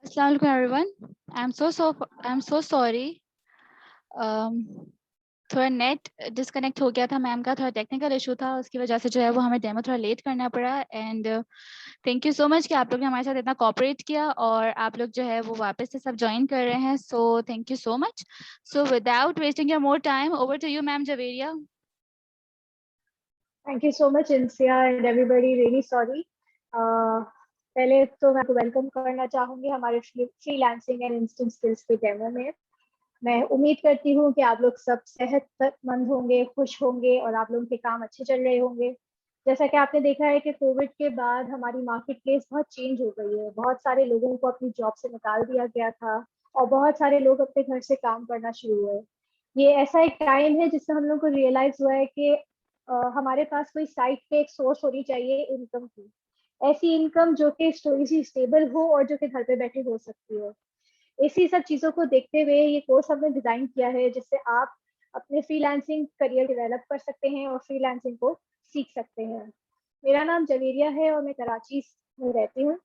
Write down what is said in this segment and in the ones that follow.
Assalamu alaikum everyone. I'm so sorry. थोड़ा net disconnect हो गया था मैम का, थोड़ा टेक्निकल इशू था, उसकी वजह से जो है वो हमें डेमो थोड़ा लेट करना पड़ा। And thank you so much कि आप लोग ने हमारे साथ इतना कोऑपरेट किया और आप लोग जो है वो वापस से सब ज्वाइन कर रहे हैं। So thank you so much. So without wasting your more time, over to you ma'am Javeria. Thank you so much Insiya and everybody, really sorry. पहले तो मैं आपको वेलकम करना चाहूँगी हमारे फ्रीलांसिंग एंड इंस्टेंट स्किल्स के डेमो में। मैं उम्मीद करती हूँ कि आप लोग सब सेहतमंद होंगे, खुश होंगे और आप लोगों के काम अच्छे चल रहे होंगे। जैसा कि आपने देखा है कि कोविड के बाद हमारी मार्केट प्लेस बहुत चेंज हो गई है। बहुत सारे लोगों को अपनी जॉब से निकाल दिया गया था और बहुत सारे लोग अपने घर से काम करना शुरू हुए। ये ऐसा एक टाइम है जिससे हम लोग को रियलाइज हुआ है कि हमारे पास कोई साइड पे एक सोर्स होनी चाहिए इनकम की। ऐसी इनकम जो कि थोड़ी सी स्टेबल हो और जो कि घर पे बैठे हो सकती हो। इसी सब चीज़ों को देखते हुए ये कोर्स हमने डिज़ाइन किया है, जिससे आप अपने फ्रीलांसिंग करियर डेवलप कर सकते हैं और फ्रीलांसिंग को सीख सकते हैं। मेरा नाम जवेरिया है और मैं कराची में रहती हूँ।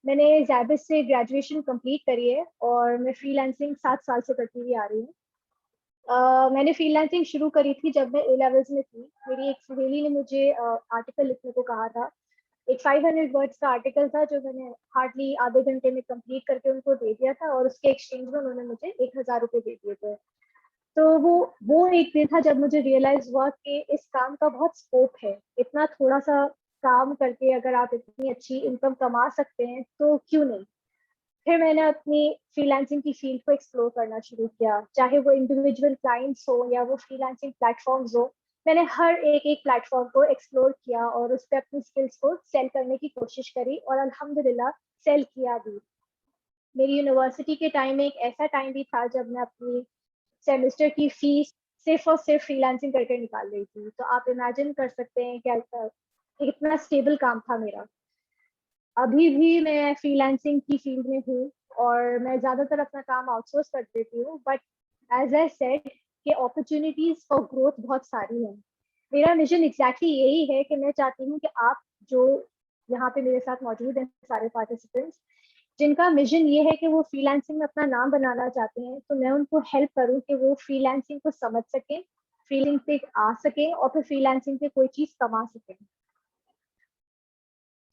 मैंने ज़ैबिस से ग्रेजुएशन कंप्लीट करी है और मैं फ्रीलांसिंग 7 साल से करती हुई आ रही हूँ। मैंने फ्रीलांसिंग शुरू करी थी जब मैं ए लेवल्स में थी। मेरी एक सहेली ने मुझे आर्टिकल लिखने को कहा था। एक 500 वर्ड्स का आर्टिकल था जो मैंने हार्डली आधे घंटे में कंप्लीट करके उनको दे दिया था और उसके एक्सचेंज में उन्होंने मुझे 1000 रुपये दे दिए थे। तो वो एक दिन था जब मुझे रियलाइज हुआ कि इस काम का बहुत स्कोप है। इतना थोड़ा सा काम करके अगर आप इतनी अच्छी इनकम कमा सकते हैं तो क्यों नहीं। फिर मैंने अपनी फ्रीलांसिंग की फील्ड को एक्सप्लोर करना शुरू किया, चाहे वो इंडिविजुअल क्लाइंट्स हो या वो फ्रीलांसिंग प्लेटफॉर्म्स हो। मैंने हर एक प्लेटफॉर्म को एक्सप्लोर किया और उस पर अपनी स्किल्स को सेल करने की कोशिश करी और अल्हम्दुलिल्लाह सेल किया भी। मेरी यूनिवर्सिटी के टाइम में एक ऐसा टाइम भी था जब मैं अपनी सेमेस्टर की फीस सिर्फ और सिर्फ फ्रीलांसिंग करके निकाल रही थी। तो आप इमेजिन कर सकते हैं क्या कितना स्टेबल काम था मेरा। अभी भी मैं फ्रीलांसिंग की फील्ड में हूँ और मैं ज़्यादातर अपना काम आउटसोर्स कर देती हूँ, बट एज आई सेड कि अपॉर्चुनिटीज फॉर ग्रोथ बहुत सारी हैं। मेरा मिशन एग्जैक्टली यही है कि मैं चाहती हूँ कि आप जो यहाँ पे मेरे साथ मौजूद हैं सारे पार्टिसिपेंट्स, जिनका मिशन ये है कि वो फ्रीलांसिंग में अपना नाम बनाना चाहते हैं, तो मैं उनको हेल्प करूँ कि वो फ्रीलांसिंग को समझ सकें, फ्रीलांसिंग पे आ सकें और फिर फ्रीलांसिंग पे कोई चीज़ कमा सकें।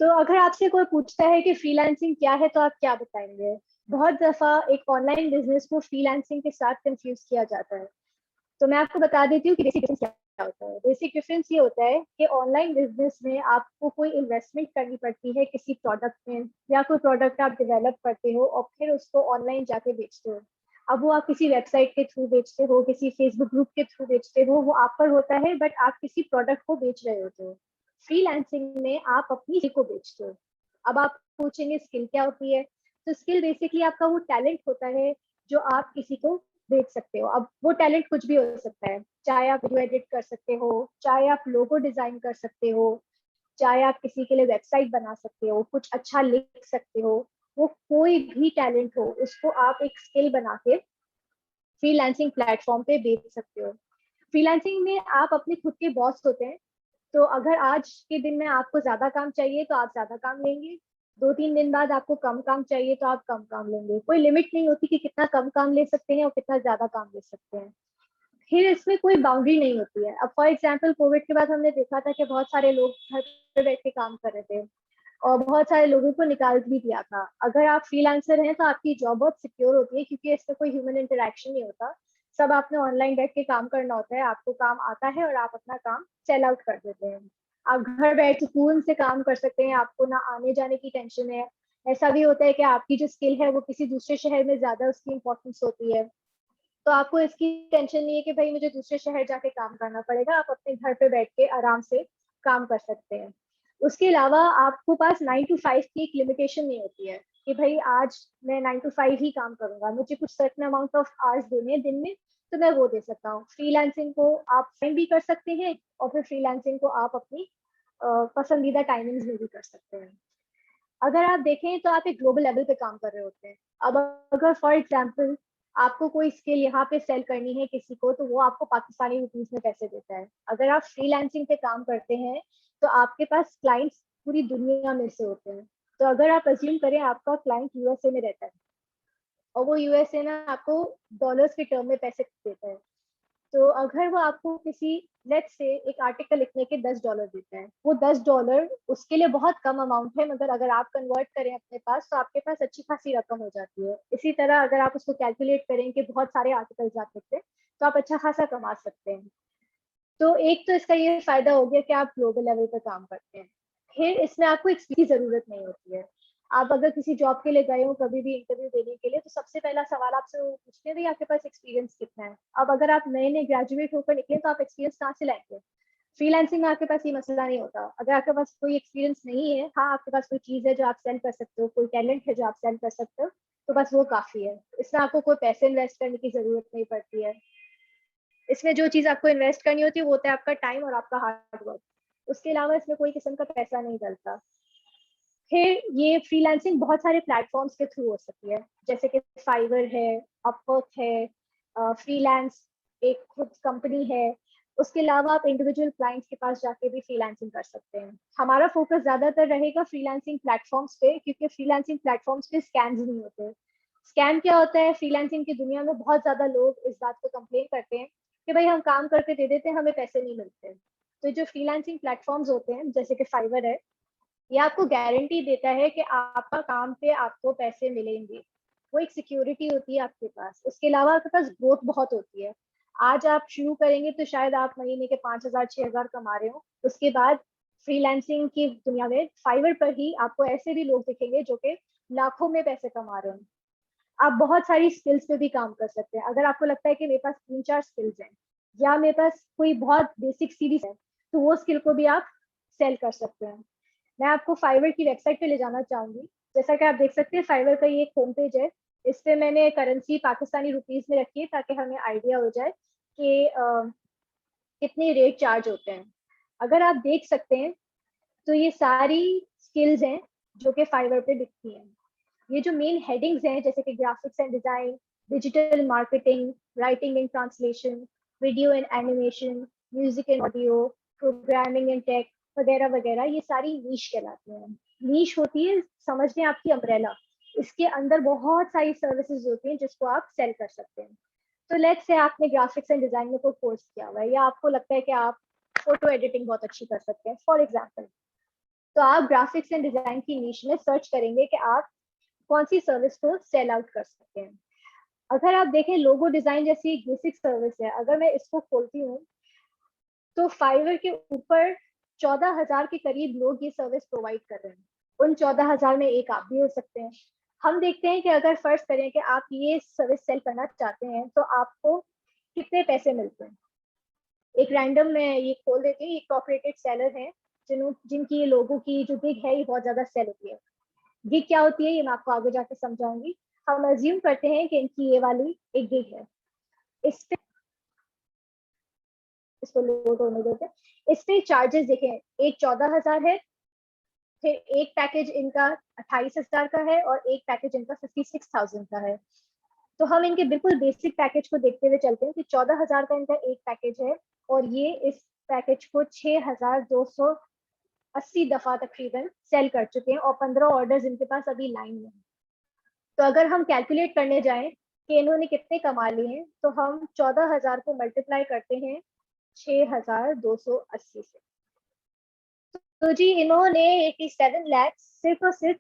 तो अगर आपसे कोई पूछता है कि फ्रीलांसिंग क्या है तो आप क्या बताएंगे? बहुत दफा एक ऑनलाइन बिजनेस को फ्रीलांसिंग के साथ कंफ्यूज किया जाता है। तो मैं आपको बता देती हूँ कि बेसिक डिफरेंस क्या होता है। बेसिक डिफरेंस ये होता है कि ऑनलाइन बिजनेस में आपको कोई इन्वेस्टमेंट करनी पड़ती है किसी प्रोडक्ट में, या कोई प्रोडक्ट आप डेवलप करते हो और फिर उसको ऑनलाइन जाके बेचते हो। अब वो आप किसी वेबसाइट के थ्रू बेचते हो, किसी फेसबुक ग्रुप के थ्रू बेचते हो, वो आप पर होता है, बट आप किसी प्रोडक्ट को बेच रहे होते हो। फ्रीलांसिंग में आप अपनी स्किल को बेचते हो। अब आप पूछेंगे स्किल क्या होती है? तो स्किल बेसिकली आपका वो टैलेंट होता है जो आप किसी को बेच सकते हो। अब वो टैलेंट कुछ भी हो सकता है, चाहे आप वीडियो एडिट कर सकते हो, चाहे आप लोगो डिजाइन कर सकते हो, चाहे आप किसी के लिए वेबसाइट बना सकते हो, कुछ अच्छा लिख सकते हो। वो कोई भी टैलेंट हो उसको आप एक स्किल बना के फ्रीलांसिंग प्लेटफॉर्म पे बेच सकते हो। फ्रीलांसिंग में आप अपने खुद के बॉस होते हैं। तो अगर आज के दिन में आपको ज्यादा काम चाहिए तो आप ज्यादा काम लेंगे, 2-3 दिन बाद आपको कम काम चाहिए तो आप कम काम लेंगे। कोई लिमिट नहीं होती कि कितना कम काम ले सकते हैं और कितना ज्यादा काम ले सकते हैं। फिर इसमें कोई बाउंड्री नहीं होती है। अब फॉर एग्जाम्पल कोविड के बाद हमने देखा था कि बहुत सारे लोग घर पे बैठ के काम कर रहे थे और बहुत सारे लोगों को निकाल भी दिया था। अगर आप फ्रीलांसर हैं तो आपकी जॉब बहुत सिक्योर होती है क्योंकि इसमें कोई ह्यूमन इंटरेक्शन नहीं होता। सब आपने ऑनलाइन बैठ के काम करना होता है, आपको काम आता है और आप अपना काम सेल आउट कर देते हैं। आप घर बैठ सुकून से काम कर सकते हैं, आपको ना आने जाने की टेंशन है। ऐसा भी होता है कि आपकी जो स्किल है वो किसी दूसरे शहर में ज्यादा उसकी इंपॉर्टेंस होती है, तो आपको इसकी टेंशन नहीं है कि भाई मुझे दूसरे शहर जाके काम करना पड़ेगा। आप अपने घर पे बैठ के आराम से काम कर सकते हैं। उसके अलावा आपको पास 9 to 5 की एक लिमिटेशन नहीं होती है कि भाई आज मैं 9 to 5 ही काम करूंगा, मुझे कुछ सर्टन अमाउंट ऑफ आवर्स देने हैं दिन में, तो मैं वो दे सकता हूँ। फ्रीलांसिंग को आप टाइम भी कर सकते हैं और फिर फ्रीलांसिंग को आप अपनी पसंदीदा टाइमिंग्स में भी कर सकते हैं। अगर आप देखें तो आप एक ग्लोबल लेवल पे काम कर रहे होते हैं। अब अगर फॉर एग्जांपल आपको कोई स्किल यहाँ पे सेल करनी है किसी को, तो वो आपको पाकिस्तानी रुपीस में पैसे देता है। अगर आप फ्रीलांसिंग पे काम करते हैं तो आपके पास क्लाइंट्स पूरी दुनिया में से होते हैं। तो अगर आप अज्यूम करें आपका क्लाइंट यूएसए में रहता है और वो यूएसए में आपको डॉलर्स के टर्म में पैसे देता है, तो अगर वो आपको किसी लेट्स से एक आर्टिकल लिखने के $10 देता है, वो $10 उसके लिए बहुत कम अमाउंट है, मगर अगर आप कन्वर्ट करें अपने पास तो आपके पास अच्छी खासी रकम हो जाती है। इसी तरह अगर आप उसको कैलकुलेट करें कि बहुत सारे आर्टिकल्स आप लिखते हैं तो आप अच्छा खासा कमा सकते हैं। तो एक तो इसका ये फायदा हो गया कि आप ग्लोबल लेवल पर काम करते हैं। फिर इसमें आपको एक्सपीरियंस की जरूरत नहीं होती है। आप अगर किसी जॉब के लिए गए हो कभी भी इंटरव्यू देने के लिए, तो सबसे पहला सवाल आपसे वो पूछते हैं भाई आपके पास एक्सपीरियंस कितना है। अब अगर आप नए नए ग्रेजुएट होकर निकले तो आप एक्सपीरियंस कहाँ से लाएंगे? फ्रीलांसिंग में आपके पास ये मसला नहीं होता। अगर आपके पास कोई एक्सपीरियंस नहीं है, हाँ आपके पास कोई चीज है जो आप सेल कर सकते हो, कोई टैलेंट है जो आप सेल कर सकते हो, तो बस वो काफी है। इसमें आपको कोई पैसे इन्वेस्ट करने की जरूरत नहीं पड़ती है। इसमें जो चीज आपको इन्वेस्ट करनी होती है वो होता है आपका टाइम और आपका हार्ड वर्क। उसके अलावा इसमें कोई किस्म का पैसा नहीं डलता। फिर ये फ्रीलांसिंग बहुत सारे प्लेटफॉर्म्स के थ्रू हो सकती है, जैसे कि फाइवर है, अपवर्क है, फ्रीलांस एक खुद कंपनी है। उसके अलावा आप इंडिविजुअल क्लाइंट्स के पास जाके भी फ्रीलांसिंग कर सकते हैं। हमारा फोकस ज्यादातर रहेगा फ्रीलांसिंग प्लेटफॉर्म्स पे, क्योंकि फ्रीलांसिंग प्लेटफॉर्म्स पे स्कैम्स नहीं होते। स्कैम क्या होता है? फ्रीलांसिंग की दुनिया में बहुत ज्यादा लोग इस बात को कंप्लेन करते हैं कि भाई हम काम करके दे देते हैं, हमें पैसे नहीं मिलते। तो जो फ्रीलांसिंग प्लेटफॉर्म्स होते हैं जैसे कि फाइवर है, ये आपको गारंटी देता है कि आपका काम पे आपको पैसे मिलेंगे। वो एक सिक्योरिटी होती है आपके पास। उसके अलावा आपके पास ग्रोथ बहुत होती है। आज आप शुरू करेंगे तो शायद आप महीने के 5,000 6,000 कमा रहे हो। उसके बाद फ्रीलांसिंग की दुनिया में फाइवर पर ही आपको ऐसे भी लोग दिखेंगे जो कि लाखों में पैसे कमा रहे हैं। आप बहुत सारी स्किल्स पे भी काम कर सकते हैं। अगर आपको लगता है कि मेरे पास 3-4 स्किल्स हैं या मेरे पास कोई बहुत बेसिक सीरीज है, तो वो स्किल को भी आप सेल कर सकते हैं। मैं आपको फाइवर की वेबसाइट पे ले जाना चाहूंगी। जैसा कि आप देख सकते हैं फाइवर का ये एक होम पेज है। इस पे मैंने करेंसी पाकिस्तानी रुपीस में रखी है ताकि हमें आइडिया हो जाए कि कितने रेट चार्ज होते हैं। अगर आप देख सकते हैं तो ये सारी स्किल्स हैं जो कि फाइवर पे दिखती हैं। ये जो मेन हेडिंग्स हैं जैसे कि graphics and design, digital marketing, writing and translation, video and animation, music and audio, programming and tech वगैरह वगैरह, ये सारी नीश कहलाती हैं। नीश होती है, समझ लें आपकी अम्ब्रेला। इसके अंदर बहुत सारी सर्विसेज होती हैं जिसको आप सेल कर सकते हैं। तो लेट्स से आपने ग्राफिक्स एंड डिजाइन में कोई कोर्स किया हुआ है या आपको लगता है कि आप फोटो एडिटिंग बहुत अच्छी कर सकते हैं फॉर एग्जाम्पल, तो आप ग्राफिक्स एंड डिजाइन की नीश में सर्च करेंगे कि आप कौन सी सर्विस को सेल आउट कर सकते हैं। अगर आप देखें लोगो डिजाइन जैसी एक बेसिक सर्विस है, अगर मैं इसको खोलती हूँ तो फाइवर के ऊपर 14,000 के करीब लोग ये सर्विस प्रोवाइड कर रहे हैं। उन 14,000 में एक आप भी हो सकते हैं। हम देखते हैं कि अगर फर्ज करें कि आप ये सर्विस सेल करना चाहते हैं तो आपको कितने पैसे मिलते हैं। एक रैंडम मैं ये खोल देती हूँ। ये कॉर्पोरेटेड सेलर हैं जिनकी ये लोगों की जो गिग है ये बहुत ज्यादा सेल होती है। गिग क्या होती है ये मैं आपको आगे जाके समझाऊंगी। हम अज्यूम करते हैं कि इनकी ये वाली एक गिग है। इस पे इसको लोड होने देते हैं। इस पे चार्जेस देखें, एक 14,000 है, फिर एक पैकेज इनका 28,000 का है और एक पैकेज इनका 56,000 का है। तो हम इनके बिल्कुल बेसिक पैकेज को देखते हुए चलते हैं कि 14,000 का इनका एक पैकेज है और ये इस पैकेज को 6,280 दफा तकरीबन सेल कर चुके हैं और 15 ऑर्डर्स इनके पास अभी लाइन में। तो अगर हम कैलकुलेट करने जाएं कि इन्होंने कितने कमा लिए हैं, तो हम 14,000 को मल्टीप्लाई करते हैं 6,280 से। तो जी इन्होंने 87 लाख सिर्फ और सिर्फ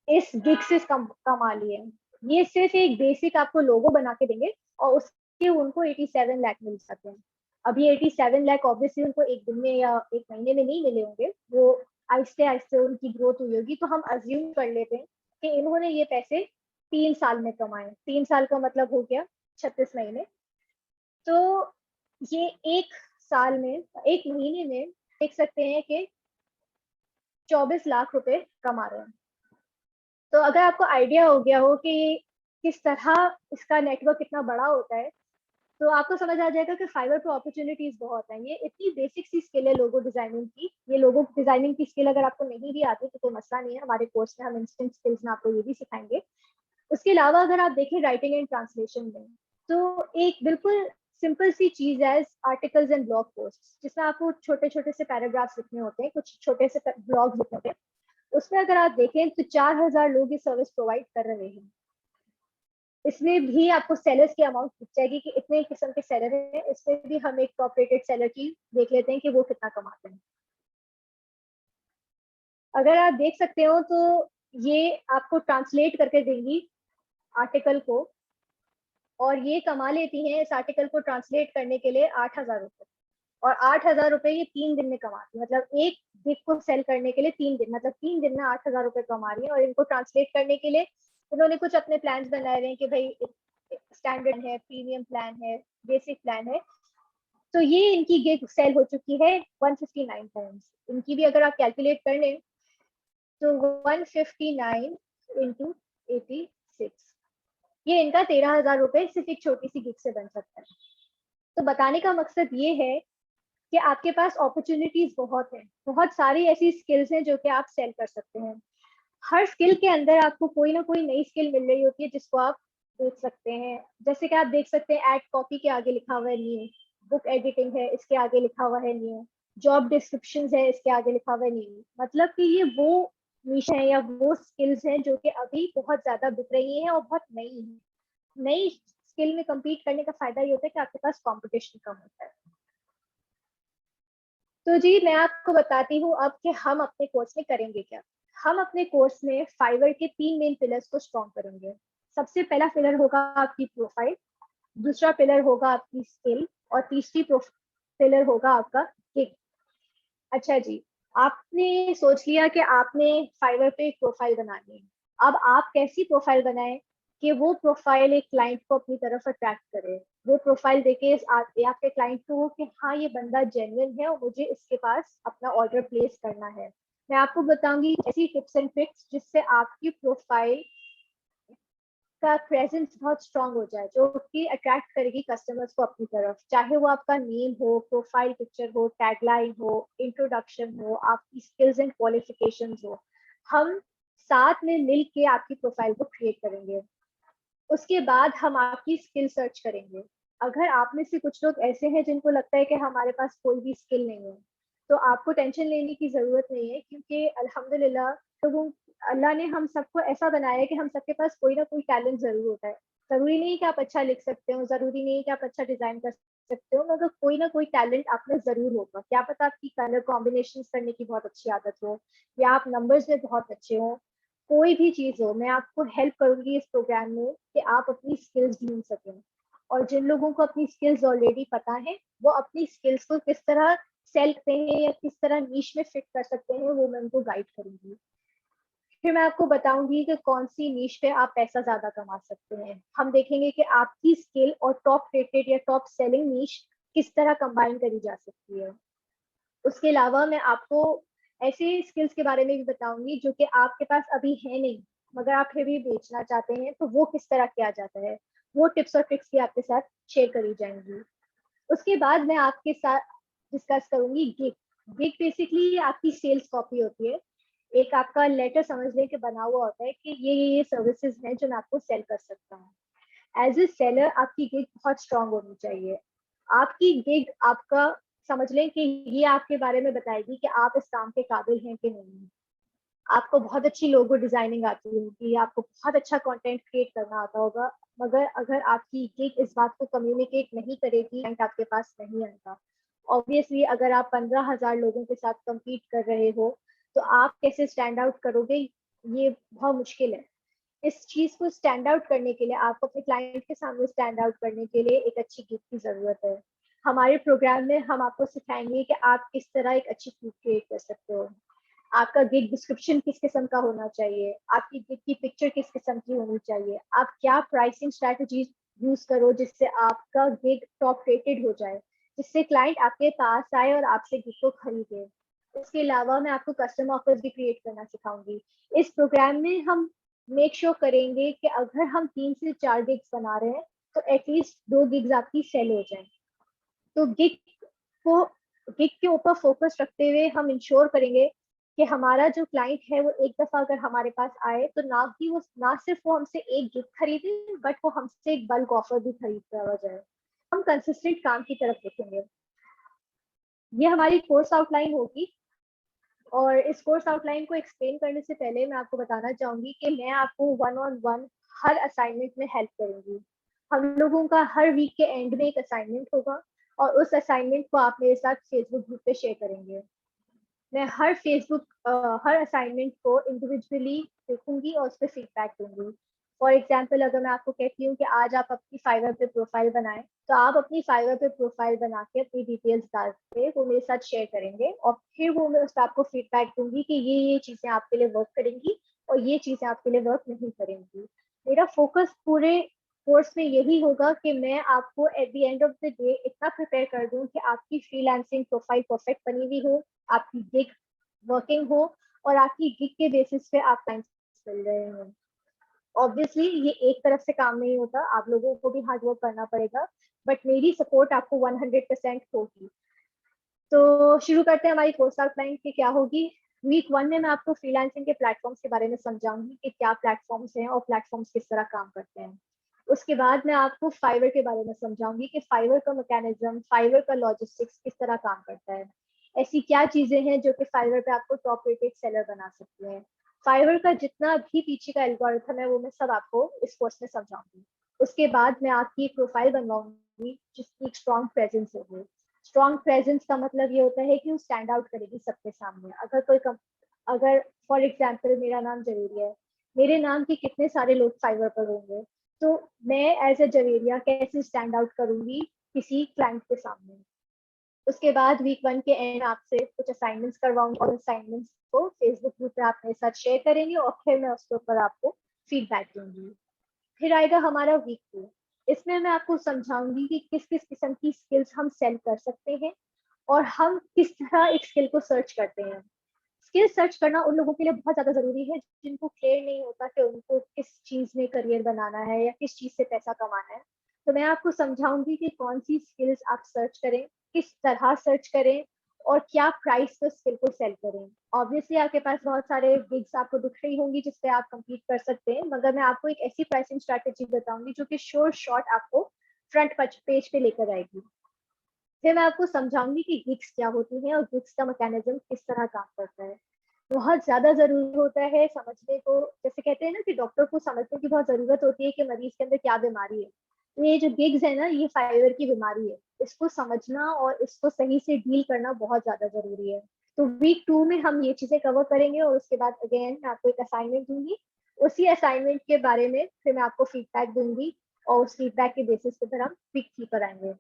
इस गिग से कमा लिए हैं। ये सिर्फ एक बेसिक आपको लोगो बना के देंगे और उसके उनको 87 लाख मिल सकते हैं। अब ये 87 लाख ऑब्वियसली उनको एक दिन में या एक महीने में नहीं मिले होंगे, वो आहिस्ते आहिस्ते उनकी ग्रोथ हुई होगी। तो हम अज्यूम कर लेते हैं कि इन्होंने ये पैसे 3 साल में कमाए। 3 साल का मतलब हो गया 36 महीने। तो ये एक साल में, एक महीने में देख सकते हैं कि 24 लाख रुपए कमा रहे हैं। तो अगर आपको आइडिया हो गया हो कि किस तरह इसका नेटवर्क कितना बड़ा होता है, तो आपको समझ आ जाएगा कि फाइवर पे अपॉर्चुनिटीज बहुत हैं। ये इतनी बेसिक सी स्किल है लोगो डिजाइनिंग की। ये लोगो डिजाइनिंग की स्किल अगर आपको नहीं भी आती तो कोई मसला नहीं है, हमारे कोर्स में हम इंस्टेंट स्किल्स में आपको ये भी सिखाएंगे। उसके अलावा अगर आप देखें राइटिंग एंड ट्रांसलेशन में, तो एक बिल्कुल सिंपल सी चीज है आर्टिकल्स एंड ब्लॉग पोस्ट, जिसमें आपको छोटे छोटे से पैराग्राफ्स लिखने होते हैं, कुछ छोटे से ब्लॉग्स लिखने होते हैं। उसमें अगर आप देखें तो 4000 लोग ये सर्विस प्रोवाइड कर रहे हैं। इसमें भी आपको सेलर्स की अमाउंट दिख जाएगी कि इतने किस्म के सेलर हैं। इसमें भी हम एक टॉप रेटेड सेलर की देख लेते हैं कि वो कितना कमाते हैं। अगर आप देख सकते हो तो ये आपको ट्रांसलेट करके देंगी आर्टिकल को, और ये कमा लेती हैं इस आर्टिकल को ट्रांसलेट करने के लिए 8000 रुपए। और 8000 रुपए ये 3 दिन में कमाती है। मतलब एक गिग को सेल करने के लिए 3 दिन, मतलब 3 दिन में 8000 रुपए कमा रही है। और इनको ट्रांसलेट करने के लिए इन्होंने कुछ अपने प्लान बनाए हुए हैं कि भाई स्टैंडर्ड है, प्रीमियम प्लान है, बेसिक प्लान है। तो ये इनकी गिग सेल हो चुकी है 159 टाइम्स। इनकी भी अगर आप कैलकुलेट कर लें तो 159 इंटू 86, ये इनका 13,000 रुपए सिर्फ एक छोटी सी गिग से बन सकता है। तो बताने का मकसद ये है कि आपके पास अपॉर्चुनिटीज बहुत हैं, बहुत सारी ऐसी स्किल्स हैं जो कि आप सेल कर सकते हैं। हर स्किल के अंदर आपको कोई ना कोई नई स्किल मिल रही होती है जिसको आप देख सकते हैं। जैसे कि आप देख सकते हैं एड कॉपी के आगे लिखा हुआ है न्यू, बुक एडिटिंग है इसके आगे लिखा हुआ है न्यू, जॉब डिस्क्रिप्शन है इसके आगे लिखा हुआ है न्यू। मतलब कि ये वो निश है या वो स्किल्स हैं जो कि अभी बहुत ज्यादा बिक रही हैं और बहुत नई है। नई स्किल में compete करने का फायदा ये होता है कि आपके पास कंपटीशन कम होता है। तो जी मैं आपको बताती हूँ अब कि हम अपने कोर्स में करेंगे क्या। हम अपने कोर्स में फाइवर के 3 मेन पिलर्स को स्ट्रॉन्ग करेंगे। सबसे पहला पिलर होगा आपकी प्रोफाइल, दूसरा पिलर होगा आपकी स्किल, और तीसरी पिलर होगा आपका गिग। अच्छा जी, आपने सोच लिया कि आपने फाइवर पे एक प्रोफाइल बनानी है। अब आप कैसी प्रोफाइल बनाएं कि वो प्रोफाइल एक क्लाइंट को अपनी तरफ अट्रैक्ट करे। वो प्रोफाइल देके आपके क्लाइंट को हो कि हाँ ये बंदा जेन्युइन है और मुझे इसके पास अपना ऑर्डर प्लेस करना है। मैं आपको बताऊंगी ऐसी टिप्स एंड ट्रिक्स जिससे आपकी प्रोफाइल का प्रेजेंस बहुत स्ट्रांग हो जाए, जो कि अट्रैक्ट करेगी कस्टमर्स को अपनी तरफ। चाहे वो आपका नेम हो, प्रोफाइल पिक्चर हो, टैगलाइन हो, इंट्रोडक्शन हो, आपकी स्किल्स एंड क्वालिफिकेशंस हो, हम साथ में मिल के आपकी प्रोफाइल को क्रिएट करेंगे। उसके बाद हम आपकी स्किल सर्च करेंगे। अगर आप में से कुछ लोग ऐसे हैं जिनको लगता है कि हमारे पास कोई भी स्किल नहीं है, तो आपको टेंशन लेने की जरूरत नहीं है, क्योंकि अल्हम्दुलिल्लाह लोगों अल्लाह ने हम सबको ऐसा बनाया है कि हम सबके पास कोई ना कोई टैलेंट जरूर होता है। जरूरी नहीं कि आप अच्छा लिख सकते हो, जरूरी नहीं कि आप अच्छा डिजाइन कर सकते हो, मगर कोई ना कोई टैलेंट आप में जरूर होगा। क्या पता आपकी कलर कॉम्बिनेशन करने की बहुत अच्छी आदत हो, या आप नंबर्स में बहुत अच्छे हो। कोई भी चीज हो, मैं आपको हेल्प करूंगी इस प्रोग्राम में कि आप अपनी स्किल्स ढूंढ सकें। और जिन लोगों को अपनी स्किल्स ऑलरेडी पता है, वो अपनी स्किल्स को किस तरह सेल करते हैं या किस तरह नीश में फिट कर सकते हैं, वो मैं उनको गाइड करूंगी। फिर मैं आपको बताऊंगी कि कौन सी नीश पे आप पैसा ज्यादा कमा सकते हैं। हम देखेंगे कि आपकी स्किल और टॉप रेटेड या टॉप सेलिंग नीश किस तरह कंबाइन करी जा सकती है। उसके अलावा मैं आपको ऐसे स्किल्स के बारे में भी बताऊंगी जो कि आपके पास अभी है नहीं, मगर आप फिर भी बेचना चाहते हैं, तो वो किस तरह किया जाता है। वो टिप्स और ट्रिक्स भी आपके साथ शेयर करी जाएंगी। उसके बाद मैं आपके साथ डिस्कस करूंगी गिग। गिग बेसिकली आपकी सेल्स कॉपी होती है। एक आपका लेटर समझ लें कि बना हुआ होता है कि ये सर्विसेज हैं जो मैं आपको सेल कर सकता हूँ। एज ए सेलर आपकी गिग बहुत स्ट्रांग होनी चाहिए। आपकी गिग आपका समझ लें कि ये आपके बारे में बताएगी कि आप इस काम के काबिल हैं कि नहीं। आपको बहुत अच्छी लोगो डिजाइनिंग आती होगी, आपको बहुत अच्छा कंटेंट क्रिएट करना आता होगा, मगर अगर आपकी गिग इस बात को कम्युनिकेट नहीं करेगी, क्लाइंट आपके पास नहीं आएगा। ऑब्वियसली अगर आप 15,000 लोगों के साथ compete कर रहे हो, तो आप कैसे स्टैंड आउट करोगे, ये बहुत मुश्किल है। इस चीज को स्टैंड आउट करने के लिए, आपको अपने क्लाइंट के सामने स्टैंड आउट करने के लिए एक अच्छी गिग की जरूरत है। हमारे प्रोग्राम में हम आपको सिखाएंगे कि आप किस तरह एक अच्छी गिग क्रिएट कर सकते हो। आपका गिग डिस्क्रिप्शन किस किस्म का होना चाहिए, आपकी गिग की पिक्चर किस किस्म की होनी चाहिए, आप क्या प्राइसिंग स्ट्रैटेजी यूज करो जिससे आपका गिग टॉप रेटेड हो जाए, जिससे क्लाइंट आपके पास आए और आपसे गिग को खरीदे। इसके अलावा मैं आपको कस्टम ऑफर्स भी क्रिएट करना सिखाऊंगी। इस प्रोग्राम में हम मेक श्योर करेंगे कि अगर हम 3 से 4 गिग्स बना रहे हैं, तो एटलीस्ट 2 गिग्स आपकी सेल हो जाए। तो को गिग के ऊपर फोकस रखते हुए हम इंश्योर करेंगे कि हमारा जो क्लाइंट है वो एक दफा अगर हमारे पास आए तो ना सिर्फ वो हमसे एक गिग खरीदे, बट वो हमसे एक बल्क ऑफर भी खरीद कर जाए। हम कंसिस्टेंट काम की तरफ देखेंगे। ये हमारी कोर्स आउटलाइन होगी। और इस कोर्स आउटलाइन को एक्सप्लेन करने से पहले मैं आपको बताना चाहूँगी कि मैं आपको one on one her assignment में हेल्प करूँगी। हम लोगों का हर वीक के एंड में एक असाइनमेंट होगा और उस असाइनमेंट को आप मेरे साथ फेसबुक ग्रुप पे शेयर करेंगे। मैं हर असाइनमेंट को इंडिविजुअली देखूंगी और उस पर फीडबैक दूंगी। फॉर एग्जाम्पल, अगर मैं आपको कहती हूँ कि आज आप अपनी फाइवर पे प्रोफाइल बनाएं, तो आप अपनी फाइवर पे प्रोफाइल बना के अपनी डिटेल्स डाल के वो मेरे साथ शेयर करेंगे और फिर वो मैं उस पर आपको फीडबैक दूंगी कि ये चीज़ें आपके लिए वर्क करेंगी और ये चीज़ें आपके लिए वर्क नहीं करेंगी। मेरा फोकस पूरे कोर्स में यही होगा कि मैं आपको eight the end of the day इतना प्रिपेयर कर दूं कि आपकी फ्रीलांसिंग प्रोफाइल परफेक्ट बनी हुई हो, आपकी गिग वर्किंग हो और आपकी गिग के बेसिस पे आप क्लाइंट्स मिल रहे हो। ऑब्वियसली ये एक तरफ से काम नहीं होता, आप लोगों को भी हार्ड वर्क करना पड़ेगा, बट मेरी सपोर्ट आपको 100% होगी। तो शुरू करते हैं हमारी कोर्स आउटलाइन की क्या होगी। वीक 1 में मैं आपको फ्रीलांसिंग के प्लेटफॉर्म्स के बारे में समझाऊंगी कि क्या प्लेटफॉर्म्स हैं और प्लेटफॉर्म्स किस तरह काम करते हैं। उसके बाद मैं आपको फाइवर के बारे में समझाऊंगी कि फाइवर का मैकेनिज्म, फाइवर का लॉजिस्टिक्स किस तरह काम करता है। ऐसी क्या चीजें हैं जो कि फाइवर पे आपको टॉप रेटेड सेलर बना सकती हैं। फाइवर का जितना भी पीछे का एल्गोरिथम है वो मैं सब आपको इस कोर्स में समझाऊंगी। उसके बाद मैं आपकी एक प्रोफाइल बनवाऊंगी जिसकी एक स्ट्रॉन्ग प्रेजेंस होगी। स्ट्रॉन्ग प्रेजेंस का मतलब ये होता है कि वो स्टैंड आउट करेगी सबके सामने। अगर फॉर एग्जाम्पल मेरा नाम जवेरिया है, मेरे नाम के कितने सारे लोग फाइवर पर होंगे, तो मैं एज ए जवेरिया कैसे स्टैंड आउट करूंगी किसी क्लाइंट के सामने। उसके बाद वीक 1 के एंड आपसे कुछ असाइनमेंट्स करवाऊंगी और असाइनमेंट्स को फेसबुक ग्रुप पे आप मेरे साथ शेयर करेंगे और फिर मैं उसके ऊपर आपको फीडबैक दूंगी। फिर आएगा हमारा वीक 2। इसमें मैं आपको समझाऊंगी कि किस किस किस्म की स्किल्स हम सेल कर सकते हैं और हम किस तरह एक स्किल को सर्च करते हैं। स्किल सर्च करना उन लोगों के लिए बहुत ज्यादा जरूरी है जिनको क्लियर नहीं होता कि उनको किस चीज में करियर बनाना है या किस चीज से पैसा कमाना है। तो मैं आपको समझाऊंगी कि कौन सी स्किल्स आप सर्च करें, किस तरह सर्च करें और क्या प्राइस पे स्किल को सेल करें। ऑब्वियसली आपके पास बहुत सारे गिग्स आपको दिख रही होंगी जिसपे आप कंप्लीट कर सकते हैं, मगर मैं आपको एक ऐसी प्राइसिंग स्ट्रैटेजी बताऊंगी जो कि श्योर शॉट आपको फ्रंट पेज पे लेकर आएगी। फिर मैं आपको समझाऊंगी कि गिग्स क्या होती हैं और गिग्स का मैकेनिज्म किस तरह काम करता है। बहुत ज्यादा जरूरी होता है समझने को, जैसे कहते हैं ना कि डॉक्टर को समझने की बहुत जरूरत होती है कि मरीज के अंदर क्या बीमारी है। तो ये जो गिग्स है ना, ये फाइबर की बीमारी है। इसको समझना और इसको सही से डील करना बहुत ज्यादा जरूरी है। तो वीक 2 में हम ये चीजें कवर करेंगे और उसके बाद अगेन मैं आपको एक असाइनमेंट दूंगी। उसी असाइनमेंट के बारे में फिर मैं आपको फीडबैक दूंगी और उस फीडबैक के बेसिस पे फिर हम वीक 3 पर आएंगे।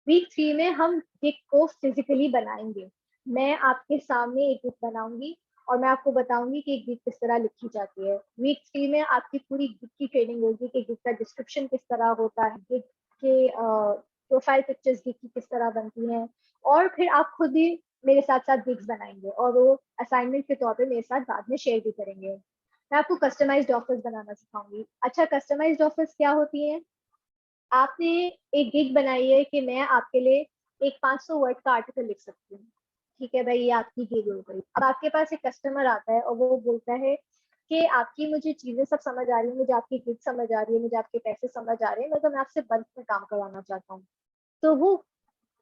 वीक 3 में हम गिग को फिजिकली बनाएंगे। मैं आपके सामने एक गिग बनाऊंगी और मैं आपको बताऊंगी कि गिग किस तरह लिखी जाती है। वीक 3 में आपकी पूरी गिग की ट्रेनिंग होगी कि गिग का डिस्क्रिप्शन किस तरह होता है, गिग के प्रोफाइल पिक्चर्स गिग की किस तरह बनती हैं, और फिर आप खुद भी मेरे साथ साथ गिग्स बनाएंगे और वो असाइनमेंट के तौर पे मेरे साथ बाद में शेयर भी करेंगे। मैं आपको कस्टमाइज्ड ऑफर्स बनाना सिखाऊंगी। अच्छा, कस्टमाइज्ड ऑफर्स क्या होती हैं? आपने एक गिग बनाई है कि मैं आपके लिए एक 500 वर्ड का आर्टिकल लिख सकती हूँ। ठीक है भाई, ये आपकी गिग हो गई। अब आपके पास एक कस्टमर आता है और वो बोलता है कि आपकी मुझे चीजें सब समझ आ रही है, मुझे आपकी गिग समझ आ रही है, मुझे आपके पैसे समझ आ रहे हैं, मगर मैं आपसे बल्क में काम करवाना चाहता हूँ। तो वो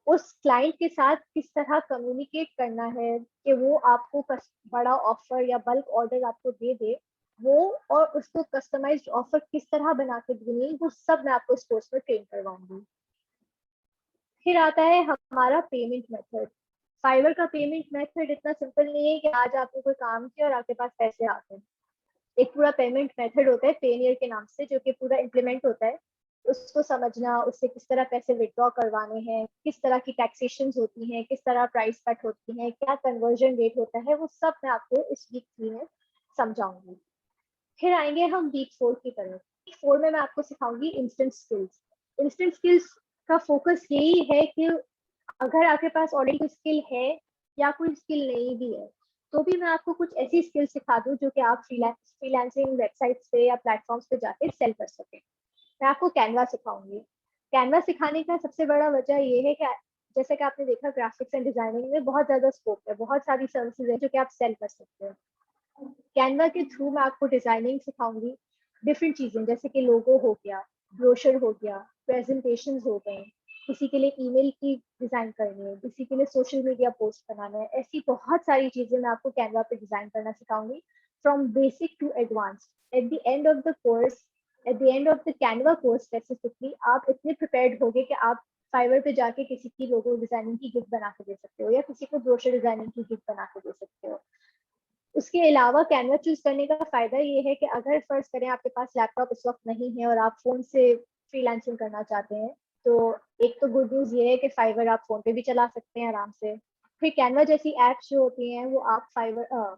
उस क्लाइंट के साथ किस तरह कम्युनिकेट करना है कि वो आपको बड़ा ऑफर या बल्क ऑर्डर आपको दे दे, वो और उसको कस्टमाइज्ड ऑफर किस तरह बना के देनी, वो सब मैं आपको इस कोर्स में ट्रेन करवाऊंगी। फिर आता है हमारा पेमेंट मेथड। फाइवर का पेमेंट मेथड इतना सिंपल नहीं है कि आज आपने कोई काम किया और आपके पास पैसे आते हैं। एक पूरा पेमेंट मेथड होता है पेनियर के नाम से, जो कि पूरा इम्प्लीमेंट होता है। उसको समझना, उससे किस तरह पैसे विड्रॉ करवाने हैं, किस तरह की टैक्सेशन होती हैं, किस तरह प्राइस कट होती है, क्या कन्वर्जन रेट होता है, वो सब मैं आपको इस वीक 3 में समझाऊंगी। फिर आएंगे हम वीक 4 की तरफ। वीक 4 में मैं आपको सिखाऊंगी इंस्टेंट स्किल्स। इंस्टेंट स्किल्स का फोकस यही है कि अगर आपके पास ऑलरेडी कोई स्किल है या कोई स्किल नहीं भी है, तो भी मैं आपको कुछ ऐसी स्किल सिखा दूं जो कि आप फ्रीलांसिंग वेबसाइट्स पे या प्लेटफॉर्म्स पे जाके सेल कर सकें। मैं आपको कैनवा सिखाऊंगी। कैनवा सिखाने का सबसे बड़ा वजह ये है कि जैसे कि आपने देखा ग्राफिक्स एंड डिजाइनिंग में बहुत ज्यादा स्कोप है, बहुत सारी सर्विसेज है जो कि आप सेल कर सकते हैं। कैनवा के थ्रू मैं आपको डिजाइनिंग सिखाऊंगी। डिफरेंट चीजें जैसे कि लोगो हो गया, ब्रोशर हो गया, प्रेजेंटेशन हो गए, किसी के लिए ईमेल की डिज़ाइन करनी है, किसी के लिए सोशल मीडिया पोस्ट बनाना है, ऐसी बहुत सारी चीज़ें मैं आपको कैनवा पे डिज़ाइन करना सिखाऊँगी, from basic to advanced. At the end of the course, at the end of the Canva course specifically, आप इतने प्रिपेयर्ड होगे कि आप फाइवर पे जाके किसी की लोगो डिज़ाइनिंग की गिग बना के दे सकते हो, या किसी को ब्रोशर डिज़ाइनिंग की गिग बना के दे सकते हो। उसके अलावा कैनवा चूज करने का फायदा ये है कि अगर फर्ज करें आपके पास लैपटॉप इस वक्त नहीं है और आप फोन से फ्रीलांसिंग करना चाहते हैं, तो एक तो गुड न्यूज ये है कि फाइवर आप फोन पे भी चला सकते हैं आराम से। फिर कैनवा जैसी एप्स जो होती हैं वो आप फाइवर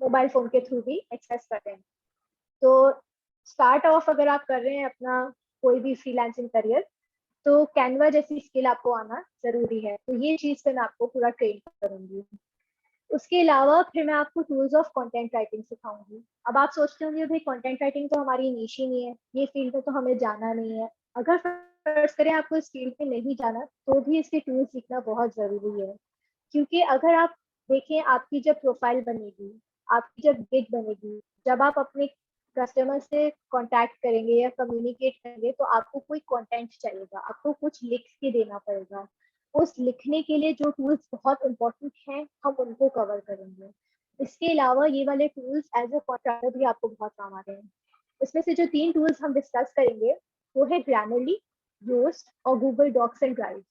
मोबाइल फोन के थ्रू भी एक्सेस करते हैं। तो स्टार्ट ऑफ अगर आप कर रहे हैं अपना कोई भी फ्रीलांसिंग करियर, तो कैनवा जैसी स्किल आपको आना जरूरी है। तो ये चीज पे मैं आपको पूरा ट्रेन करूंगी। उसके अलावा फिर मैं आपको टूल्स ऑफ कंटेंट राइटिंग सिखाऊंगी। अब आप सोचते होंगे भाई कंटेंट राइटिंग तो हमारी नीश ही नहीं है, ये फील्ड में तो हमें जाना नहीं है। अगर फर्ज करें आपको इस फील्ड में नहीं जाना, तो भी इसके टूल्स सीखना बहुत जरूरी है। क्योंकि अगर आप देखें, आपकी जब प्रोफाइल बनेगी, आपकी जब गिग बनेगी, जब आप अपने कस्टमर से कांटेक्ट करेंगे या कम्युनिकेट करेंगे, तो आपको कोई कंटेंट चाहिएगा, आपको कुछ लिख के देना पड़ेगा। उस लिखने के लिए जो टूल्स बहुत इंपॉर्टेंट हैं, हम उनको कवर करेंगे। इसके अलावा ये वाले टूल्स एज अ कॉन्ट्रैक्टर भी आपको बहुत काम आ रहे हैं। इसमें से जो 3 टूल्स हम डिस्कस करेंगे वो है ग्रामरली, योस्ट और Google Docs and Drive.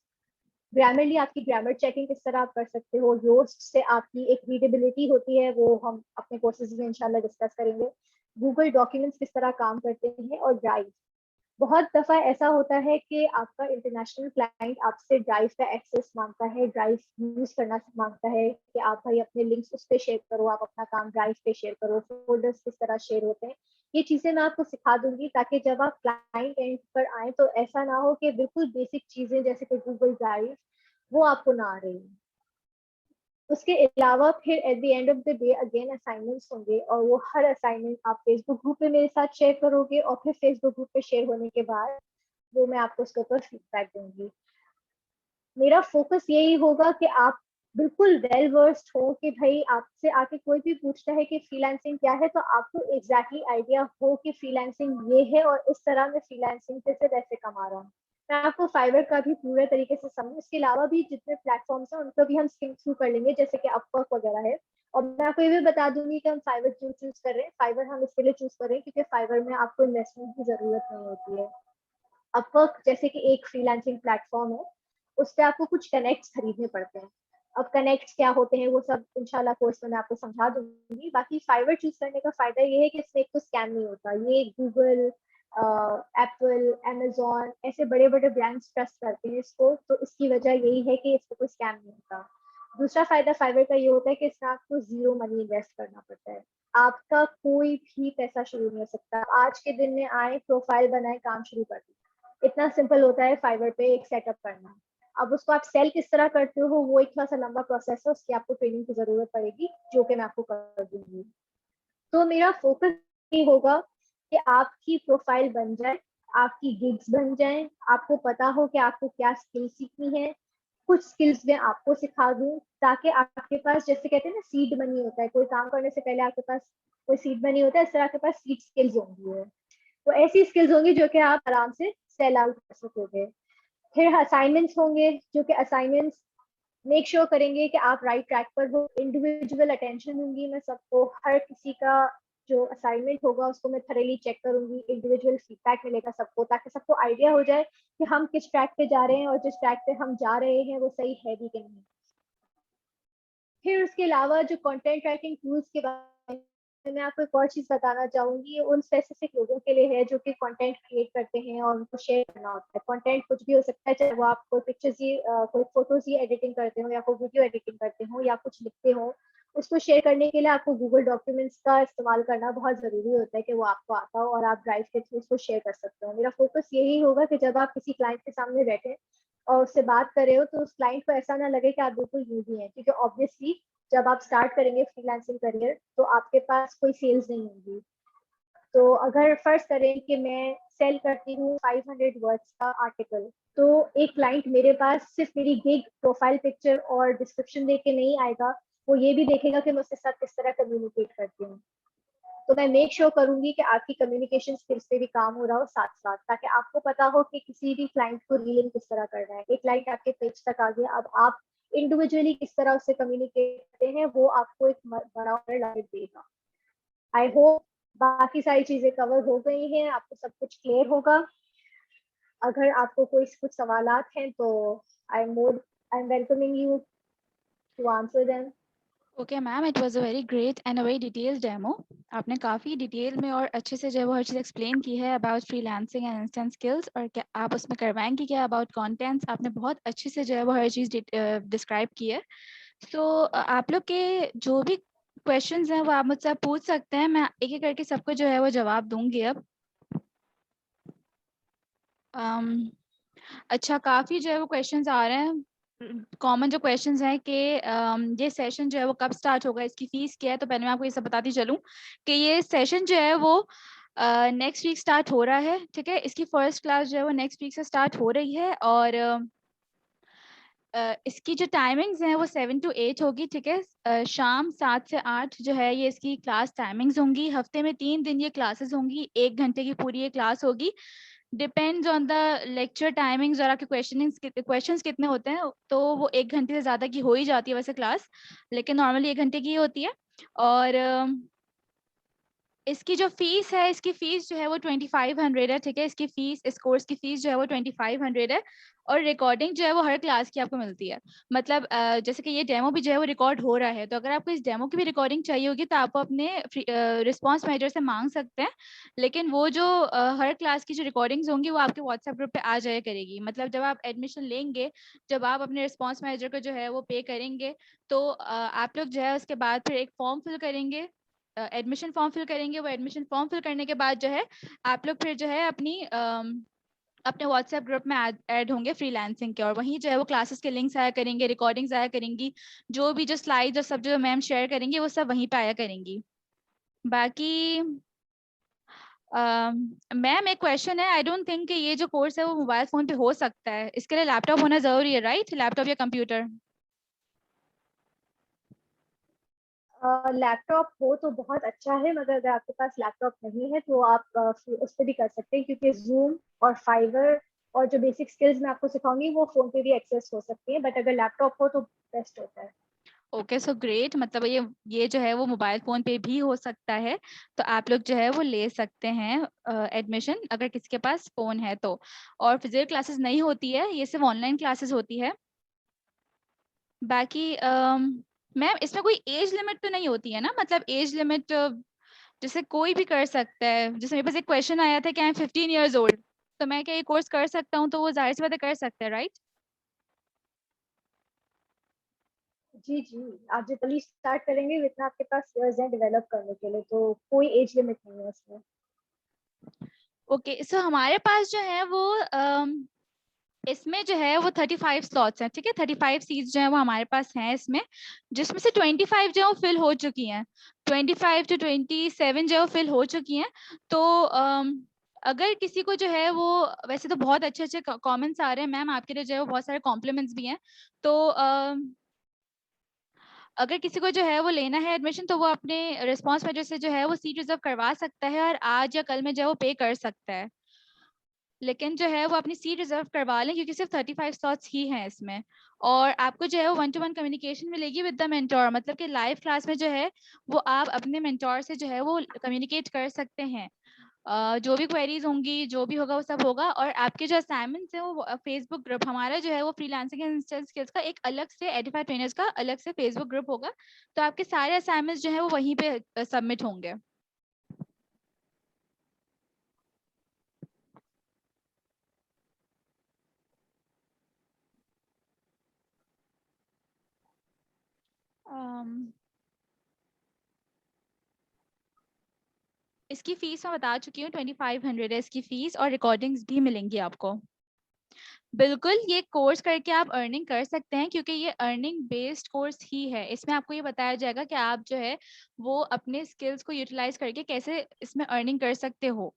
Grammarly आपकी ग्रामर चेकिंग किस तरह आप कर सकते हो, योस्ट से आपकी एक रीडेबिलिटी होती है, वो हम अपने कोर्सेज में इंशाल्लाह डिस्कस करेंगे। गूगल डॉक्यूमेंट्स किस तरह काम करते हैं, और ड्राइव। बहुत दफा ऐसा होता है कि आपका इंटरनेशनल क्लाइंट आपसे ड्राइव का एक्सेस मांगता है, ड्राइव यूज करना मांगता है कि आप भाई अपने लिंक्स उस पर शेयर करो, आप अपना काम ड्राइव पे शेयर करो, फोल्डर्स किस तरह शेयर होते हैं। ये चीजें मैं आपको सिखा दूंगी, ताकि जब आप क्लाइंट एंड पर आए तो ऐसा ना हो कि बिल्कुल बेसिक चीजें जैसे कि गूगल ड्राइव वो आपको ना आ रही। उसके अलावा फिर eight the end of the day again assignments होंगे, और वो हर असाइनमेंट आप फेसबुक ग्रुप पे मेरे साथ शेयर करोगे, और फिर फेसबुक ग्रुप पे शेयर होने के बाद वो मैं आपको उसके ऊपर फीडबैक दूंगी। मेरा फोकस यही होगा कि आप बिल्कुल वेल वर्स्ड हो, कि भाई आपसे आके कोई भी पूछता है कि फ्रीलांसिंग क्या है, तो आपको एग्जैक्टली आइडिया हो कि फ्रीलांसिंग ये है और इस तरह मैं फ्रीलांसिंग से पैसे कमा रहा हूँ। मैं आपको फाइवर का भी पूरे तरीके से समझूँ। इसके अलावा भी जितने प्लेटफॉर्म्स हैं उनको भी हम स्किम थ्रू कर लेंगे, जैसे कि अपवर्क वगैरह है। और मैं आपको ये भी बता दूंगी कि हम फाइवर क्यों चूज कर रहे हैं। फाइवर हम इसके लिए चूज कर रहे हैं क्योंकि फाइवर में आपको इन्वेस्टमेंट की जरूरत नहीं होती है। अपवर्क जैसे कि एक फ्रीलांसिंग प्लेटफॉर्म है, उस पर आपको कुछ कनेक्ट्स खरीदने पड़ते हैं। अब कनेक्ट्स क्या होते हैं वो सब इंशाल्लाह कोर्स में मैं आपको समझा दूंगी। बाकी फाइवर चूज करने का फायदा ये है कि इसमें एक तो स्कैम नहीं होता। ये गूगल, एप्पल, अमेजोन ऐसे बड़े बड़े ब्रांड्स ट्रस्ट करते हैं इसको, तो इसकी वजह यही है कि इसमें कोई स्कैम नहीं होता। दूसरा फायदा फाइवर का ये होता है कि इसमें आपको जीरो मनी इन्वेस्ट करना पड़ता है। आपका कोई भी पैसा शुरू नहीं हो सकता। आज के दिन में आए, प्रोफाइल बनाए, काम शुरू कर दीजिए। इतना सिंपल होता है फाइवर पे एक सेटअप करना। अब उसको आप सेल किस तरह करते हो वो एक थोड़ा सा लंबा प्रोसेस है, उसकी आपको ट्रेनिंग की जरूरत पड़ेगी, जो कि मैं आपको कर दूंगी। तो मेरा फोकस ये होगा कि आपकी प्रोफाइल बन जाए, आपकी गिग्स बन जाए, आपको पता हो कि आपको क्या स्किल सीखनी है। कुछ स्किल्स मैं आपको सिखा दूं, ताकि आपके पास, जैसे कहते हैं ना सीड मनी होता है, कोई काम करने से पहले आपके पास कोई सीड मनी होता है, इस तरह आपके पास सीड स्किल्स होंगी। तो ऐसी स्किल्स होंगी जो कि आप आराम से सेल आउट कर सकोगे। फिर असाइनमेंट्स होंगे, जो कि असाइनमेंट्स मेक श्योर करेंगे कि आप राइट ट्रैक पर हो। इंडिविजुअल अटेंशन दूंगी मैं सबको, हर किसी का जो असाइनमेंट होगा उसको मैं थरेली चेक करूंगी, इंडिविजुअल फीडबैक मिलेगा सबको, ताकि सबको आइडिया हो जाए कि हम किस ट्रैक पे जा रहे हैं और जिस ट्रैक पे हम जा रहे हैं वो सही है भी कि नहीं। फिर उसके अलावा जो कंटेंट राइटिंग टूल्स के बारे में मैं आपको एक और चीज बताना चाहूंगी, उन स्पेसिफिक लोगों के लिए है जो कि कंटेंट क्रिएट करते हैं और उनको शेयर करना होता है। कंटेंट कुछ भी हो सकता है, चाहे वो आप कोई पिक्चर्स ही कोई फोटोज ही एडिटिंग करते हो, या कोई वीडियो एडिटिंग करते हो, या कुछ लिखते हो। उसको शेयर करने के लिए आपको गूगल डॉक्यूमेंट्स का इस्तेमाल करना बहुत जरूरी होता है कि वो आपको आता हो और आप ड्राइव के थ्रू उसको शेयर कर सकते हो। मेरा फोकस यही होगा कि जब आप किसी क्लाइंट के सामने बैठे और उससे बात कर रहे हो, तो उस क्लाइंट को ऐसा ना लगे कि आप बिल्कुल यूजी हैं, क्योंकि ऑब्वियसली जब आप स्टार्ट करेंगे फ्रीलांसिंग करियर तो आपके पास कोई सेल्स नहीं होगी। तो अगर फर्ज करें कि मैं सेल करती हूँ 500 वर्ड्स का आर्टिकल, तो एक क्लाइंट मेरे पास सिर्फ मेरी गिग, प्रोफाइल पिक्चर और डिस्क्रिप्शन देख के नहीं आएगा, वो ये भी देखेगा कि मैं उसके साथ किस तरह कम्युनिकेट करती हूँ। तो मैं मेक श्योर करूंगी कि आपकी कम्युनिकेशन स्किल्स पे भी काम हो रहा हो साथ साथ, ताकि आपको पता हो कि किसी भी क्लाइंट को रील इन किस तरह करना है। एक क्लाइंट आपके पेज तक आ गया, अब आप इंडिविजुअली किस तरह उससे कम्युनिकेट करते हैं वो आपको एक बड़ा लाइट देगा। आई होप बाकी सारी चीजें कवर हो गई हैं, आपको सब कुछ क्लियर होगा। अगर आपको कोई कुछ सवालात हैं तो I am welcoming you to answer them. Okay ma'am, it was a very great and a very detailed demo. आपने काफ़ी डिटेल में और अच्छे से जो है वो हर चीज़ एक्सप्लेन की है about freelancing and instant skills, और क्या आप उसमें करवाएंगे क्या अबाउट कंटेंट्स, आपने बहुत अच्छे से जो है वो हर चीज़ डिस्क्राइब की है। सो आप लोग के जो भी क्वेश्चंस हैं वो आप मुझसे पूछ सकते हैं, मैं एक एक करके सबको जो है वो जवाब दूंगी अब। अच्छा, काफ़ी जो है वो क्वेश्चंस आ रहे हैं। कॉमन जो क्वेश्चंस हैं कि ये सेशन जो है वो कब स्टार्ट होगा, इसकी फीस क्या है। तो पहले मैं आपको ये सब बताती चलूँ कि ये सेशन जो है वो नेक्स्ट वीक स्टार्ट हो रहा है, ठीक है। इसकी फर्स्ट क्लास जो है वो नेक्स्ट वीक से स्टार्ट हो रही है, और इसकी जो टाइमिंग्स हैं वो 7 to 8 होगी, ठीक है। शाम 7 से 8 जो है ये इसकी क्लास टाइमिंग्स होंगी। हफ्ते में 3 दिन ये क्लासेस होंगी, 1 घंटे की पूरी ये क्लास होगी। Depends on the lecture timings और आपके क्वेश्चंस कितने होते हैं, तो वो 1 घंटे से ज़्यादा की हो ही जाती है वैसे क्लास, लेकिन नॉर्मली 1 घंटे की ही होती है। और इसकी जो फीस है, इसकी फीस जो है वो 2500 है, ठीक है। इसकी फीस, इस कोर्स की फीस जो है वो 2500 है, और रिकॉर्डिंग जो है वो हर क्लास की आपको मिलती है। मतलब जैसे कि ये डेमो भी जो है वो रिकॉर्ड हो रहा है, तो अगर आपको इस डेमो की भी रिकॉर्डिंग चाहिए होगी तो आप अपने रिस्पॉन्स मैनेजर से मांग सकते हैं। लेकिन वो जो हर क्लास की जो रिकॉर्डिंग्स होंगी वो आपके व्हाट्सएप ग्रुप पे आ जाया करेगी। मतलब जब आप एडमिशन लेंगे, जब आप अपने रिस्पॉन्स मैनेजर को जो है वो पे करेंगे, तो आप लोग जो है उसके बाद फिर एक फॉर्म फिल करेंगे, एडमिशन फॉर्म फिल करेंगे। वो एडमिशन फॉर्म फिल करने के बाद जो है आप लोग फिर जो है अपने व्हाट्सएप ग्रुप में ऐड होंगे फ्रीलांसिंग के, और वहीं जो है वो क्लासेस के लिंक्स आया करेंगे, रिकॉर्डिंग्स आया करेंगी, जो भी जो स्लाइड्स और सब जो मैम शेयर करेंगी वो सब वहीं पे आया करेंगी। बाकी मैम एक क्वेश्चन है, आई डोंट थिंक कि ये जो कोर्स है वो मोबाइल फोन पे हो सकता है, इसके लिए लैपटॉप होना जरूरी है, राइट? लैपटॉप या कंप्यूटर? लैपटॉप हो तो बहुत अच्छा है, मगर अगर आपके पास लैपटॉप नहीं है तो आप उस पर भी कर सकते हैं, क्योंकि जूम और फाइवर और जो बेसिक स्किल्स मैं आपको सिखाऊंगी वो फोन पे भी एक्सेस हो सकती है, बट अगर लैपटॉप हो तो बेस्ट होता है। Okay, so great. मतलब ये जो है वो मोबाइल फोन पे भी हो सकता है, तो आप लोग जो है वो ले सकते हैं एडमिशन अगर किसी के पास फोन है तो। और फिजिकल क्लासेस नहीं होती है, ये सिर्फ ऑनलाइन क्लासेस होती है। बाकी मैम इसमें कोई एज लिमिट तो नहीं होती है ना? मतलब एज लिमिट जैसे कोई भी कर सकता है। जैसे मेरे पास एक क्वेश्चन आया था कि आई एम 15 years old, तो मैं क्या ये कोर्स कर सकता हूँ? तो वो जाहिर सी बात है कर सकते हैं, राइट? जी जी, आप जितनी स्टार्ट करेंगे उतना आपके पास स्किल्स हैं डेवलप करने के लिए, तो कोई एज लिमिट नहीं है इसमें। ओके, सो हमारे पास जो है वो इसमें जो है वो 35 स्लॉट्स हैं, ठीक है। 35 सीट्स जो है वो हमारे पास हैं इसमें, जिसमें से 25 जो है वो फिल हो चुकी हैं। 25 to 27 जो है वो फिल हो चुकी हैं। तो अगर किसी को जो है वो, वैसे तो बहुत अच्छे अच्छे कमेंट्स आ रहे हैं मैम आपके लिए, जो है वो बहुत सारे कॉम्प्लीमेंट्स भी हैं। तो अगर किसी को जो है वो लेना है एडमिशन, तो वो अपने रिस्पॉन्स मैनेजर से जो है वो सीट रिजर्व करवा सकता है, और आज या कल में जो है वो पे कर सकता है। लेकिन जो है वो अपनी सीट रिजर्व करवा लें, क्योंकि सिर्फ 35 स्लॉट्स ही हैं इसमें। और आपको जो है वो 1-to-1 कम्युनिकेशन मिलेगी विद द मेंटोर, मतलब कि लाइव क्लास में जो है वो आप अपने मेंटोर से जो है वो कम्युनिकेट कर सकते हैं। जो भी क्वेरीज होंगी, जो भी होगा वो सब होगा। और आपके जो असाइनमेंट्स हैं वो फेसबुक ग्रुप हमारा जो है वो फ्रीलांसिंग एंड इंस्टेंट स्किल्स का एक अलग से एडिफाइड ट्रेनर्स का अलग से फेसबुक ग्रुप होगा, तो आपके सारे असाइनमेंट्स जो है वो वहीं पे सबमिट होंगे। um, इसकी फीस मैं बता चुकी हूँ, 2500 है इसकी फीस, और रिकॉर्डिंग्स भी मिलेंगी आपको। बिल्कुल, ये कोर्स करके आप अर्निंग कर सकते हैं, क्योंकि ये अर्निंग बेस्ड कोर्स ही है। इसमें आपको ये बताया जाएगा कि आप जो है वो अपने स्किल्स को यूटिलाइज करके कैसे इसमें अर्निंग कर सकते हो,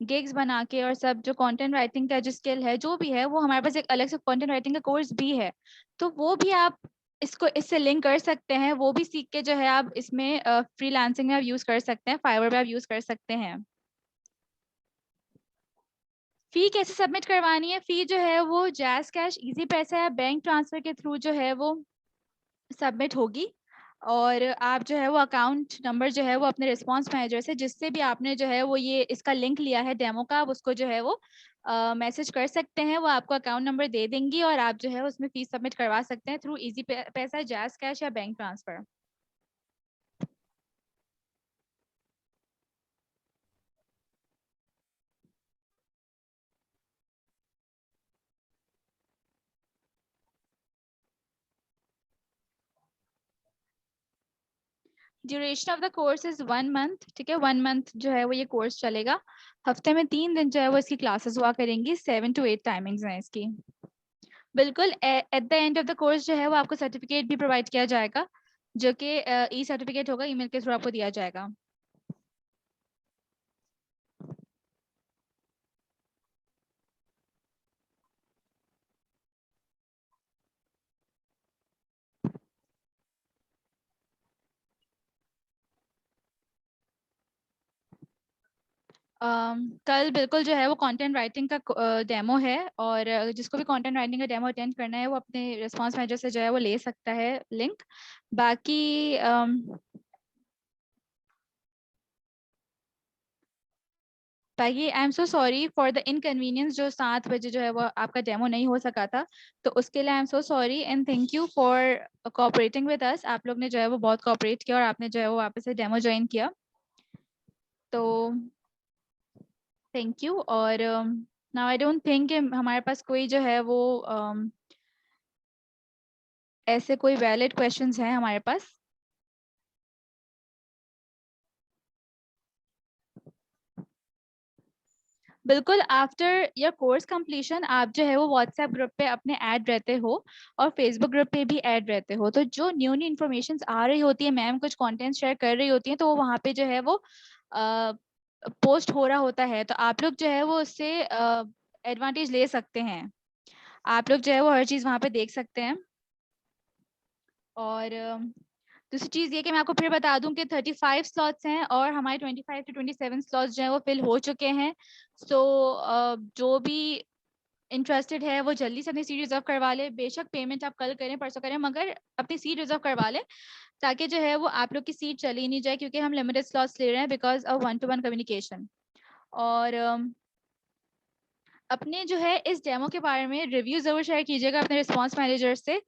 गिग्स बना के और सब। जो कंटेंट राइटिंग का जो स्किल है जो भी है, वो हमारे पास एक अलग से कंटेंट राइटिंग का कोर्स भी है, तो वो भी आप इसको इससे लिंक कर सकते हैं, वो भी सीख के जो है आप इसमें फ्रीलांसिंग में आप यूज कर सकते हैं, फाइवर पे आप यूज कर सकते हैं। फी कैसे सबमिट करवानी है? फी जो है वो जैज़ कैश, इजी पैसा या बैंक ट्रांसफर के थ्रू जो है वो सबमिट होगी। और आप जो है वो अकाउंट नंबर जो है वो अपने रिस्पांस मैनेजर से, जिससे भी आपने जो है वो ये इसका लिंक लिया है डेमो का, आप उसको जो है वो मैसेज कर सकते हैं, वो आपको अकाउंट नंबर दे देंगी और आप जो है उसमें फीस सबमिट करवा सकते हैं थ्रू इजी पैसा, जैज़ कैश या bank transfer. Duration of the course is 1 month, ठीक है। 1 मंथ जो है वो ये कोर्स चलेगा। हफ्ते में 3 दिन जो है वो इसकी क्लासेस हुआ करेंगी, 7 to 8 टाइमिंग्स हैं इसकी। बिल्कुल eight the end of the course जो है वो आपको सर्टिफिकेट भी प्रोवाइड किया जाएगा, जो कि ई सर्टिफिकेट होगा, ईमेल के थ्रू आपको दिया जाएगा। कल बिल्कुल जो है वो कंटेंट राइटिंग का डेमो है, और जिसको भी कंटेंट राइटिंग का डेमो अटेंड करना है वो अपने रिस्पांस मैनेजर से जो है वो ले सकता है लिंक। बाकी I am so sorry for the inconvenience, जो 7 बजे जो है वो आपका डेमो नहीं हो सका था, तो उसके लिए I am so sorry and thank you for cooperating with us. आप लोग ने जो है वो बहुत कोऑपरेट किया और आपने जो है वो वापस से डेमो ज्वाइन किया, तो थैंक यू। और नाउ आई डोंट थिंक हमारे पास कोई जो है वो ऐसे कोई वैलिड क्वेश्चंस हैं हमारे पास। बिल्कुल, आफ्टर योर कोर्स कंप्लीशन आप जो है वो व्हाट्सएप ग्रुप पे अपने ऐड रहते हो और फेसबुक ग्रुप पे भी ऐड रहते हो, तो जो न्यू न्यू इन्फॉर्मेशन आ रही होती है, मैम कुछ कंटेंट शेयर कर रही होती है, तो वो वहाँ पे जो है वो पोस्ट हो रहा होता है, तो आप लोग जो है वो उससे एडवांटेज ले सकते हैं। आप लोग जो है वो हर चीज़ वहाँ पे देख सकते हैं। और दूसरी चीज़ ये कि मैं आपको फिर बता दूं कि 35 स्लॉट्स हैं और हमारे 25 to 27 स्लॉट्स जो हैं वो फिल हो चुके हैं। सो जो भी इंटरेस्टेड है वो जल्दी से अपनी सीट रिजर्व करवा ले। बेशक पेमेंट आप कल करें, परसों करें, मगर अपनी सीट रिजर्व करवा ले, ताकि जो है वो आप लोग की सीट चली नहीं जाए, क्योंकि हम लिमिटेड स्लॉट्स ले रहे हैं बिकॉज ऑफ 1-to-1 कम्युनिकेशन। और अपने जो है इस डेमो के बारे में रिव्यू जरूर शेयर कीजिएगा अपने रिस्पॉन्स मैनेजर से।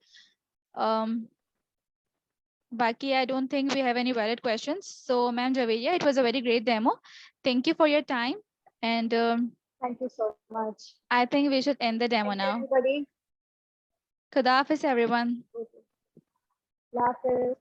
Baki, I don't think we have any valid questions. So, Ma'am Javeria, it was a very great demo. Thank you for your time. And Thank you so much. I think we should end the demo Thank you, now. everybody. Khuda Hafiz, everyone. Allah Hafiz.